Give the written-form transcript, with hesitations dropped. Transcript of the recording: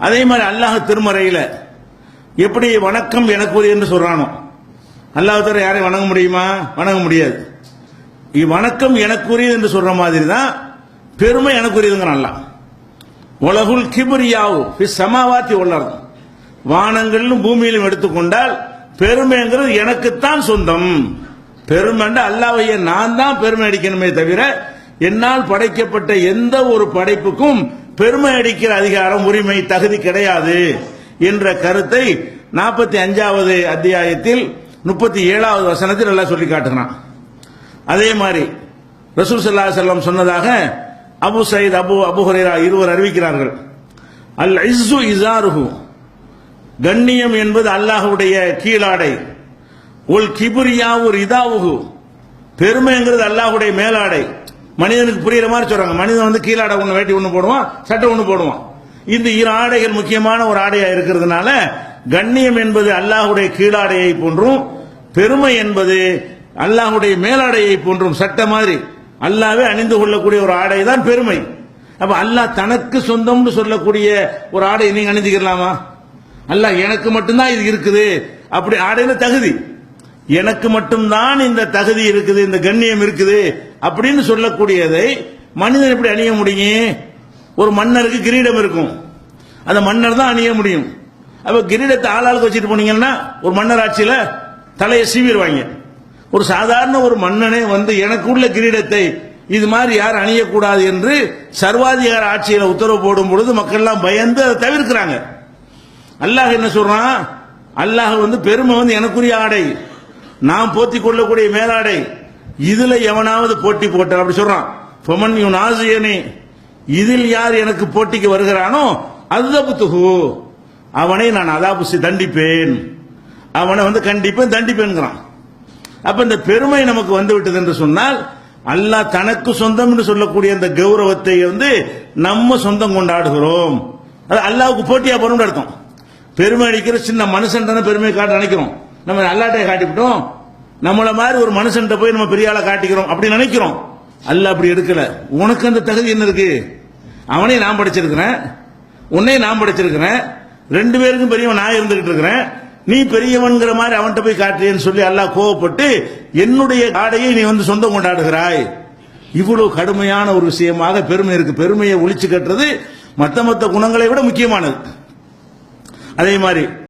அதே மாதிரி அல்லாஹ் திருமறையில எப்படி வணக்கம் எனக்குரிய என்று சொல்றானோ, அல்லாஹ் தவிர யாரையும் வணங்க முடியுமா? வணங்க முடியாது. வணக்கம் எனக்குரியது என்று சொல்ற மாதிரி தான் பெருமை எனக்குரியதுங்கிறான் அல்லாஹ். உலகுல் கிப்ரியாவு ஃபி ஸமாவாத்தி வல் அர்த், வானங்களிலும் பூமியிலும் எடுத்துக்கொண்டால் பெருமைங்கிறது எனக்குத்தான் சொந்தம். பெருமை அல்லாஹ்வையே நான் தான் பெருமை அடிக்கணுமே தவிர என்னால் படைக்கப்பட்ட எந்த ஒரு படைப்புக்கும் பெருமை அடிக்கிற அதிகாரம், உரிமை, தகுதி கிடையாது என்ற கருத்தை 45வது அத்தியாயத்தில் 37வது வசனத்தில் எல்லாம் சொல்லி காட்டுகிறான். அதே மாதிரி ரசூல் ஸல்லல்லாஹு அலைஹி வஸல்லம் சொன்னதாக அபு சயீத் அபு ஹுரைரா இருவர் அறிவிக்கிறார்கள். அல் இஸ்ஸு இஸாருஹு, கண்ணியம் என்பது அல்லாஹ்வுடைய கீழாடை. உல் கிப்ரியாவு ரிதாவுஹு, பெருமைங்கிறது அல்லாஹ்வுடைய மேலாடை. மனிதனுக்கு புரியுற மாதிரி சொல்றாங்க. மனிதன் கீழாடை ஒன்று, வேட்டி ஒன்று போடுவான், சட்டை ஒன்று போடுவான். இந்த இரு ஆடைகள் முக்கியமான ஒரு ஆடையா இருக்கிறதுனால கண்ணியம் என்பது அல்லாஹ்வுடைய கீழாடையை போன்றும், பெருமை என்பது அல்லாஹ்வுடைய மேலாடையை போன்றும், சட்ட மாதிரி அல்லாஹ்வே அணிந்து கொள்ளக்கூடிய ஒரு ஆடை தான் பெருமை. அப்ப அல்லாஹ் தனக்கு சொந்தம்னு சொல்லக்கூடிய ஒரு ஆடை நீங்க அணிஞ்சுக்கலாமா? அல்லாஹ் எனக்கு மட்டும்தான் இது இருக்குது அப்படி ஆடையில தகுதி, எனக்கு மட்டும்தான் இந்த தகுதி இருக்குது, இந்த கண்ணியம் இருக்குது அப்படின்னு சொல்லக்கூடியதை மனிதன் எப்படி அணிய முடியும்? ஒரு மன்னருக்கு கிரீடம் இருக்கும், அந்த மன்னர் தான் அணிய முடியும். அப்ப கிரீடத்தை ஆளாளுக்கு வச்சுட்டு போனீங்கன்னா ஒரு மன்னர் ஆட்சியில தலையை சீவிடுவாங்க. ஒரு சாதாரண ஒரு மன்னனே எனக்கு உள்ள கிரீடத்தை இது மாதிரி யார் அணியக்கூடாது என்று சர்வாதிகார ஆட்சியில உத்தரவு போடும் பொழுது மக்கள் எல்லாம் பயந்து அதை தவிர்க்கிறாங்க. அல்லாஹ் என்ன சொல்றான்? அல்லாஹ் பெருமை எனக்குரிய ஆடை, நான் போத்தி கொள்ளக்கூடிய மேலாடை, இதுல எவனாவது போட்டி போட்டார் அப்படி சொல்றான். ஃபமன் யுனாசியனி, இதில் யார் எனக்கு போட்டிக்கு வருகிறானோ அஸ்தபுத்துஹு, அவனை நான் அதாபுசி தண்டிப்பேன், அவனை கண்டிப்பேன் தண்டிப்பேன்கிறான். அப்ப இந்த பெருமை நமக்கு வந்து விட்டது என்று சொன்னால் அல்லாஹ் தனக்கு சொந்தம் என்று சொல்லக்கூடிய அந்த கௌரவத்தை நம்ம சொந்தம் கொண்டாடுகிறோம். அது அல்லாஹ்வுக்கு போட்டியா போறோம்னு அர்த்தம். பெருமை அடிக்கிற சின்ன மனுஷன் தானே பெருமை காட்ட நினைக்கிறோம். நம்ம அல்லாஹ்ட்டை காட்டிவிட்டோம், நம்மள மாதிரி ஒரு மனுஷன் போய் நம்ம பெரிய ஆளை காட்டிக்கிறோம் அப்படி நினைக்கிறோம். அல்லாஹ் அப்படி எடுக்கல. உனக்கு அந்த தகுதி என்ன இருக்கு? அவனே நான் படிச்சிருக்கிறேன், உன்னை நான் படிச்சிருக்கிறேன், ரெண்டு பேருக்கும் பெரியவன் நான் இருந்துகிட்டு இருக்கிறேன், நீ பெரியவன்கிற மாதிரி அவன்கிட்ட போய் காட்டுறேன்னு சொல்லி அல்லாஹ் கோவப்பட்டு என்னுடைய ஆடையை நீ சொந்தம் கொண்டாடுகிறாய். இவ்வளவு கடுமையான ஒரு விஷயமாக பெருமை இருக்கு. பெருமையை ஒழிச்சு கட்டுறது மத்த குணங்களை விட முக்கியமானது. அதே மாதிரி